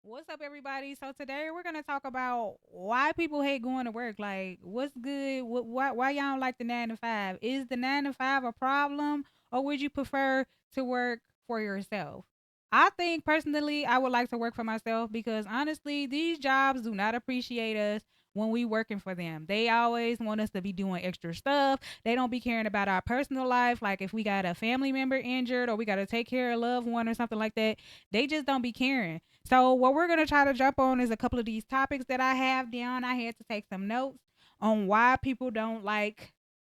What's up, everybody? So today we're gonna talk about why people hate going to work. Like, what's good? Why y'all don't like the 9 to 5? Is the 9 to 5 a problem, or would you prefer to work for yourself? I think personally, I would like to work for myself because honestly, these jobs do not appreciate us when we working for them. They always want us to be doing extra stuff. They don't be caring about our personal life. Like if we got a family member injured or we got to take care of a loved one or something like that, they just don't be caring. So what we're gonna try to jump on is a couple of these topics that I have down. I had to take some notes on why people don't like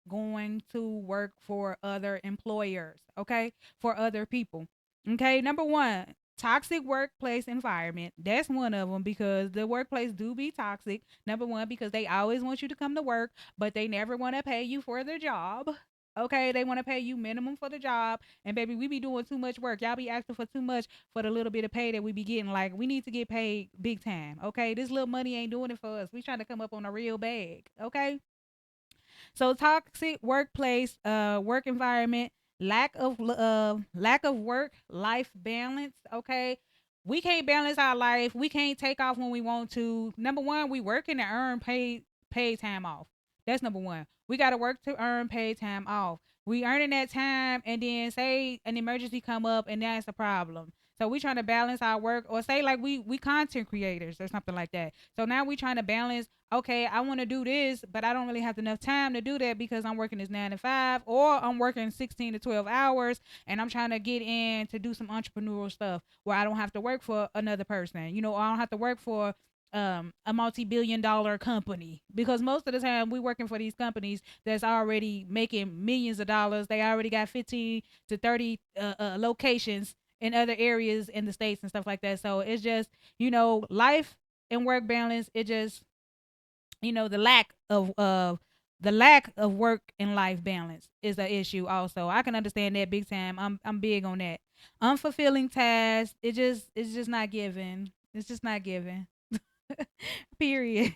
going to work for other employers, okay? For other people. Okay, number 1, toxic workplace environment. That's one of them because the workplace do be toxic. Number 1, because they always want you to come to work, but they never want to pay you for the job. Okay, they want to pay you minimum for the job. And baby, we be doing too much work. Y'all be asking for too much for the little bit of pay that we be getting. Like, we need to get paid big time. Okay, this little money ain't doing it for us. We trying to come up on a real bag. Okay, so toxic workplace, work environment, lack of work life balance. Okay, we can't balance our life. We can't take off when we want to. Number 1, we working to earn paid time off. That's number 1. We got to work to earn paid time off. We earning that time, and then say an emergency come up, and that's a problem. So we trying to balance our work, or say like we content creators or something like that. So now we trying to balance. Okay, I want to do this, but I don't really have enough time to do that because I'm working this 9 to 5, or I'm working 16 to 12 hours, and I'm trying to get in to do some entrepreneurial stuff where I don't have to work for another person. Or I don't have to work for a multi-billion-dollar company, because most of the time we working for these companies that's already making millions of dollars. They already got 15 to 30 locations in other areas in the states and stuff like that. So it's just, life and work balance. It just, the lack of work and life balance is an issue. Also, I can understand that big time. I'm big on that. Unfulfilling tasks. It's just not given. It's just not given. Period.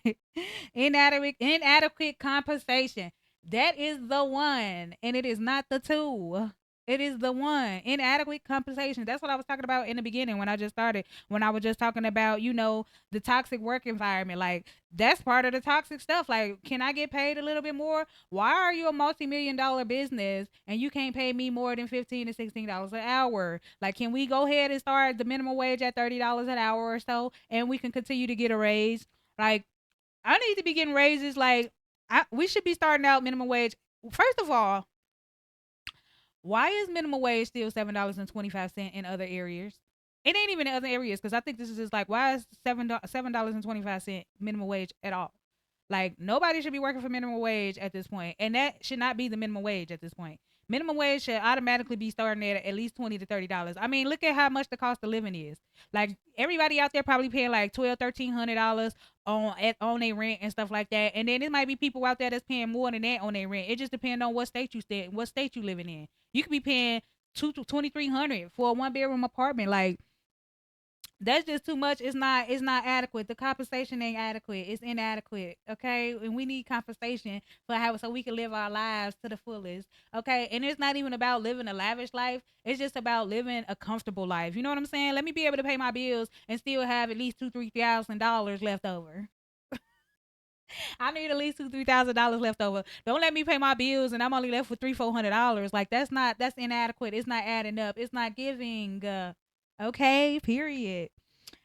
Inadequate compensation. That is the one, and it is not the two. It is the one. Inadequate compensation. That's what I was talking about in the beginning when I just started. When I was just talking about, the toxic work environment. Like, that's part of the toxic stuff. Like, can I get paid a little bit more? Why are you a multi-million-dollar business and you can't pay me more than $15 to $16 an hour? Like, can we go ahead and start the minimum wage at $30 an hour or so, and we can continue to get a raise? Like, I need to be getting raises. Like, we should be starting out minimum wage. First of all, why is minimum wage still $7.25 in other areas? It ain't even in other areas, because I think this is just like, why is $7.25 minimum wage at all? Like, nobody should be working for minimum wage at this point, and that should not be the minimum wage at this point. Minimum wage should automatically be starting at least $20 to $30. I mean, look at how much the cost of living is. Like, everybody out there probably paying like $1,200, $1,300 on their rent and stuff like that. And then it might be people out there that's paying more than that on their rent. It just depends on what state you living in. You could be paying 2 to 2,300 for a 1 bedroom apartment. Like, that's just too much. It's not adequate. The compensation ain't adequate. It's inadequate. Okay, and we need compensation for how so we can live our lives to the fullest. Okay, and it's not even about living a lavish life. It's just about living a comfortable life. You know what I'm saying? Let me be able to pay my bills and still have at least $2,000 $3,000 left over. I need at least $2,000 $3,000 left over. Don't let me pay my bills and I'm only left with $300 $400. Like, that's inadequate. It's not adding up. It's not giving. Okay, period.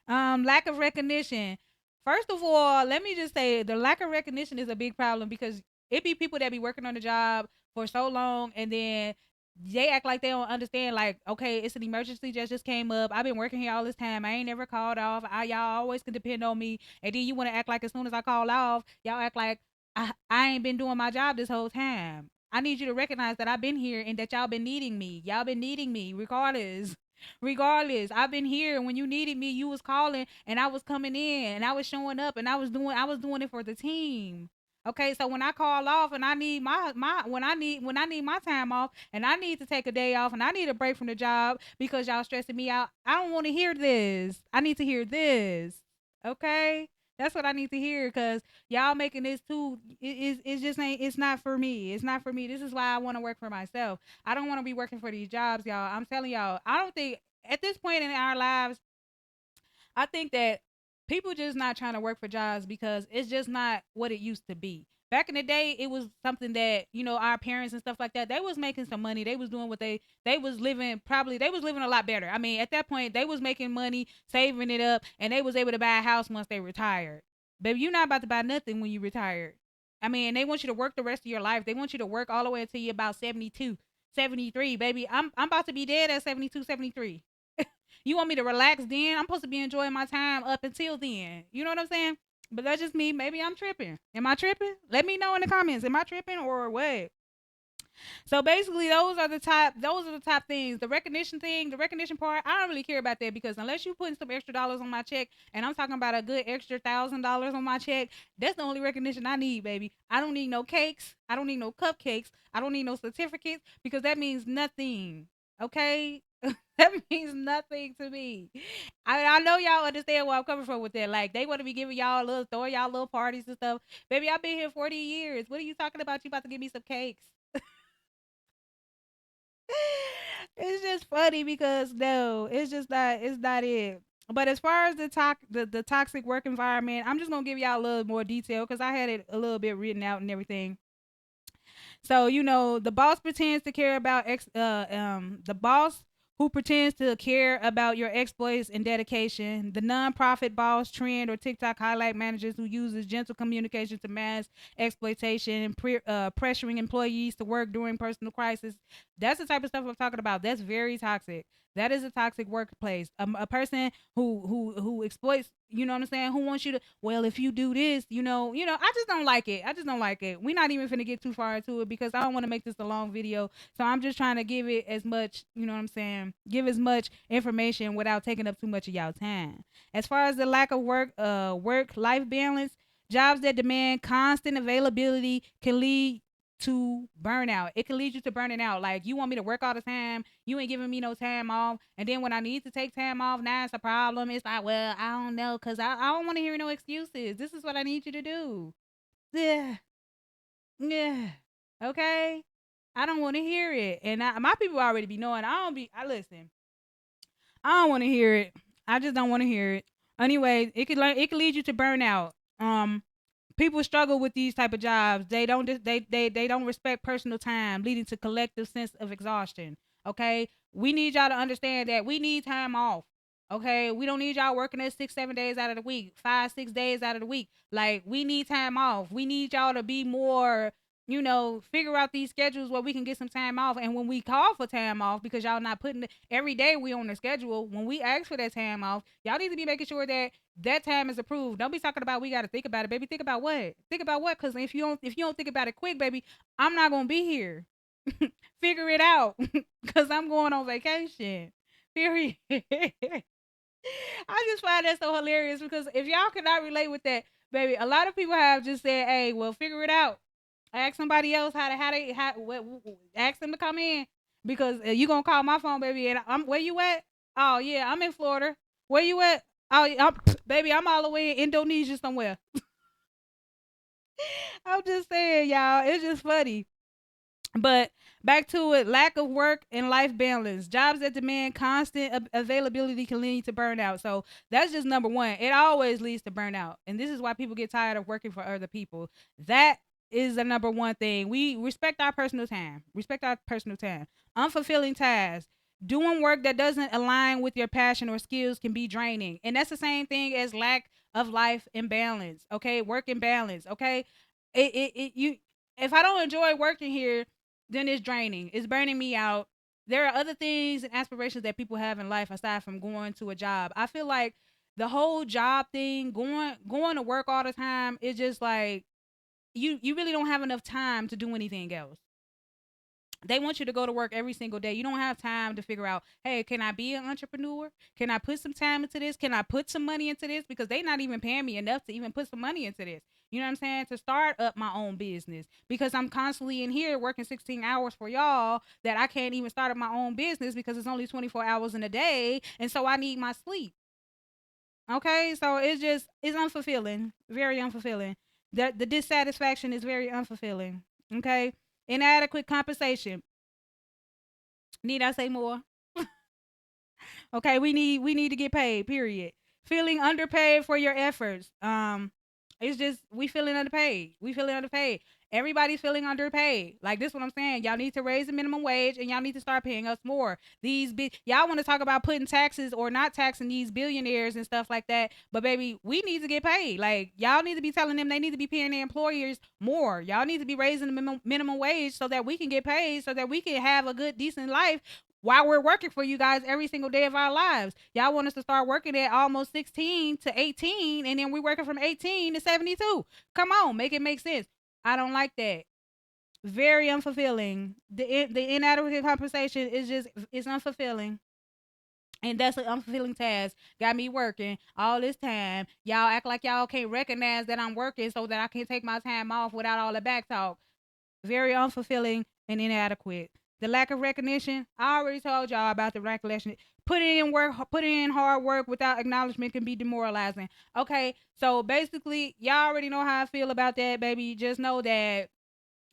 Lack of recognition. First of all, let me just say the lack of recognition is a big problem because it be people that be working on the job for so long, and then they act like they don't understand. Like, okay, it's an emergency just came up. I've been working here all this time. I ain't never called off. Y'all always can depend on me. And then you want to act like as soon as I call off, y'all act like I ain't been doing my job this whole time. I need you to recognize that I've been here and that y'all been needing me. Y'all been needing me regardless. Regardless, I've been here. When you needed me, you was calling and I was coming in and I was showing up and I was doing it for the team. Okay, so when I call off and I need my when I need my time off and I need to take a day off and I need a break from the job because y'all stressing me out, I don't want to hear this. I need to hear this. Okay? That's what I need to hear, because y'all making this too. It just ain't. It's not for me. It's not for me. This is why I want to work for myself. I don't want to be working for these jobs, y'all. I'm telling y'all. I don't think at this point in our lives, I think that people just not trying to work for jobs because it's just not what it used to be. Back in the day, it was something that our parents and stuff like that. They was making some money. They was doing what they was living. Probably they was living a lot better. I mean, at that point, they was making money, saving it up, and they was able to buy a house once they retired. Baby, you're not about to buy nothing when you retired. I mean, they want you to work the rest of your life. They want you to work all the way until you're about 72, 73. Baby, I'm about to be dead at 72, 73. You want me to relax then? I'm supposed to be enjoying my time up until then. You know what I'm saying? But that's just me. Maybe I'm tripping. Am I tripping? Let me know in the comments. Am I tripping or what? So basically, those are the top things. The recognition thing, the recognition part, I don't really care about that because unless you putting some extra dollars on my check, and I'm talking about a good extra $1,000 on my check, that's the only recognition I need, baby. I don't need no cakes. I don't need no cupcakes. I don't need no certificates because that means nothing. Okay. That means nothing to me. I know y'all understand where I'm coming from with that. Like they want to be giving y'all a little, throwing y'all little parties and stuff. Baby, I've been here 40 years. What are you talking about? You about to give me some cakes? It's just funny because no, it's just not. It's not it. But as far as the toxic work environment, I'm just gonna give y'all a little more detail because I had it a little bit written out and everything. So the boss pretends to care about the boss who pretends to care about your exploits and dedication. The nonprofit boss, trend, or TikTok highlight managers who uses gentle communication to mask exploitation, pressuring employees to work during personal crisis. That's the type of stuff I'm talking about. That's very toxic. That is a toxic workplace. A person who exploits. You know what I'm saying? Who wants you to? Well, if you do this, I just don't like it. I just don't like it. We're not even finna get too far into it because I don't want to make this a long video. So I'm just trying to give it as much. You know what I'm saying? Give as much information without taking up too much of y'all time. As far as the lack of work life balance, jobs that demand constant availability can lead to burnout. It can lead you to burning out. Like you want me to work all the time, you ain't giving me no time off, and then when I need to take time off, now it's a problem. It's like, well, I don't know, cause I don't want to hear no excuses. This is what I need you to do. Yeah, yeah. Okay. I don't want to hear it, and my people already be knowing. I don't be. I listen. I don't want to hear it. I just don't want to hear it. Anyway, it could lead you to burnout. People struggle with these type of jobs. They don't respect personal time, leading to collective sense of exhaustion. Okay, we need y'all to understand that we need time off. Okay, we don't need y'all working at 6 7 days out of the week, 5 6 days out of the week. Like we need time off. We need y'all to be more. Figure out these schedules where we can get some time off. And when we call for time off, because y'all not putting it every day we on the schedule, when we ask for that time off, y'all need to be making sure that that time is approved. Don't be talking about we got to think about it, baby. Think about what? Think about what? Because if you don't think about it quick, baby, I'm not gonna be here. Figure it out, because I'm going on vacation. Period. I just find that so hilarious because if y'all cannot relate with that, baby, a lot of people have just said, "Hey, well, figure it out. Ask somebody else ask them to come in because you gonna call my phone, baby. And I'm where you at? Oh yeah, I'm in Florida. Where you at? Oh, baby, I'm all the way in Indonesia somewhere. I'm just saying, y'all. It's just funny. But back to it, lack of work and life balance. Jobs that demand constant availability can lead to burnout. So that's just number one. It always leads to burnout. And this is why people get tired of working for other people. That is the number one thing. We respect our personal time. Respect our personal time. Unfulfilling tasks. Doing work that doesn't align with your passion or skills can be draining. And that's the same thing as lack of life imbalance. Okay. Work imbalance. Okay. You if I don't enjoy working here, then it's draining. It's burning me out. There are other things and aspirations that people have in life aside from going to a job. I feel like the whole job thing, going to work all the time, is just like you really don't have enough time to do anything else. They want you to go to work every single day. You don't have time to figure out, hey, can I be an entrepreneur? Can I put some time into this? Can I put some money into this? Because they not even paying me enough to even put some money into this. You know what I'm saying? To start up my own business. Because I'm constantly in here working 16 hours for y'all that I can't even start up my own business because it's only 24 hours in a day. And so I need my sleep. Okay? So it's unfulfilling. Very unfulfilling. The dissatisfaction is very unfulfilling. Okay? Inadequate compensation. Need I say more? Okay, we need to get paid. Period. feeling underpaid for your efforts. It's just we feeling underpaid. We feeling underpaid. Everybody's feeling underpaid. Like this, what I'm saying. Y'all need to raise the minimum wage, and y'all need to start paying us more. Y'all want to talk about putting taxes or not taxing these billionaires and stuff like that. But baby, we need to get paid. Like y'all need to be telling them they need to be paying their employers more. Y'all need to be raising the minimum wage so that we can get paid, so that we can have a good, decent life while we're working for you guys every single day of our lives. Y'all want us to start working at almost 16 to 18, and then we're working from 18 to 72. Come on, make it make sense. I don't like that. Very unfulfilling. The inadequate compensation is just it's unfulfilling. And that's an unfulfilling task. Got me working all this time. Y'all act like y'all can't recognize that I'm working so that I can take my time off without all the back talk. Very unfulfilling and inadequate. The lack of recognition, I already told y'all about the recognition. Putting in hard work without acknowledgement can be demoralizing. Okay, so basically, y'all already know how I feel about that, baby. Just know that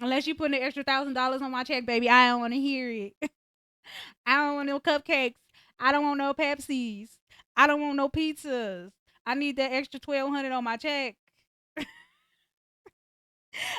unless you put an extra $1,000 on my check, baby, I don't want to hear it. I don't want no cupcakes. I don't want no Pepsis. I don't want no pizzas. I need that extra 1,200 on my check.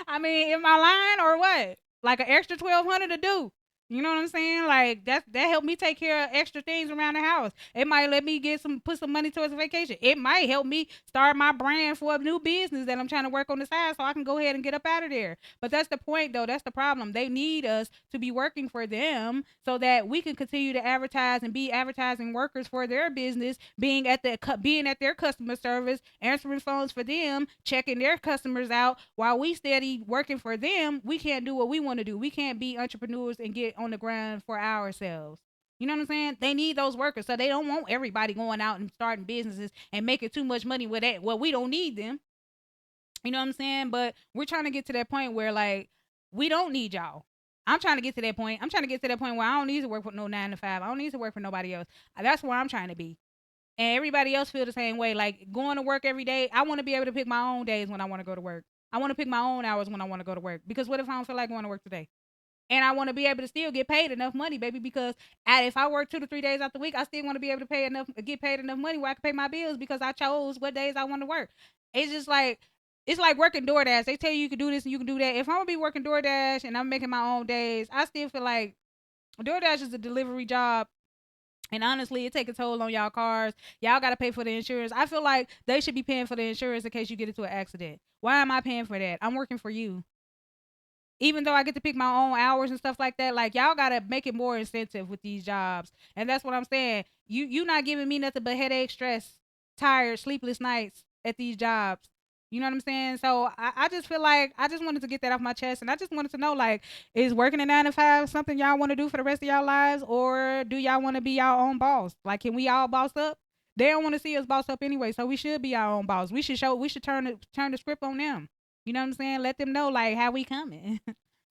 I mean, am I lying or what? Like an extra 1,200 to do. You know what I'm saying? Like that helped me take care of extra things around the house. It might let me put some money towards a vacation. It might help me start my brand for a new business that I'm trying to work on the side so I can go ahead and get up out of there. But that's the point though. That's the problem. They need us to be working for them so that we can continue to advertise and be advertising workers for their business, being at their customer service, answering phones for them, checking their customers out while we steady working for them. We can't do what we want to do. We can't be entrepreneurs and get on the ground for ourselves. You know what I'm saying? They need those workers, so they don't want everybody going out and starting businesses and making too much money with that. Well, we don't need them. You know what I'm saying? But we're trying to get to that point where like we don't need y'all. I'm trying to get to that point. I'm trying to get to that point where I don't need to work with no 9 to 5. I don't need to work for nobody else. That's where I'm trying to be. And everybody else feel the same way. Like going to work every day, I want to be able to pick my own days when I want to go to work. I want to pick my own hours when I want to go to work. Because what if I don't feel like going to work today? And I want to be able to still get paid enough money, baby. Because if I work 2 to 3 days out the week, I still want to be able to get paid enough money where I can pay my bills because I chose what days I want to work. It's just like it's like working DoorDash. They tell you can do this and you can do that. If I'm gonna be working DoorDash and I'm making my own days, I still feel like DoorDash is a delivery job. And honestly, it take a toll on y'all cars. Y'all gotta pay for the insurance. I feel like they should be paying for the insurance in case you get into an accident. Why am I paying for that? I'm working for you. Even though I get to pick my own hours and stuff like that, like y'all gotta make it more incentive with these jobs. And that's what I'm saying. You not giving me nothing but headache, stress, tired, sleepless nights at these jobs. You know what I'm saying? So I just feel like I just wanted to get that off my chest, and I just wanted to know like, is working a 9 to 5 something y'all want to do for the rest of y'all lives, or do y'all want to be y'all own boss? Like, can we all boss up? They don't want to see us boss up anyway, so we should be our own boss. We should turn the script on them. You know what I'm saying? Let them know like how we coming.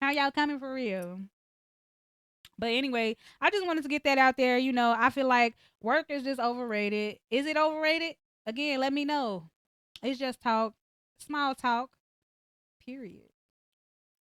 How y'all coming for real? But anyway, I just wanted to get that out there. I feel like work is just overrated. Is it overrated? Again, let me know. It's just talk, small talk, period.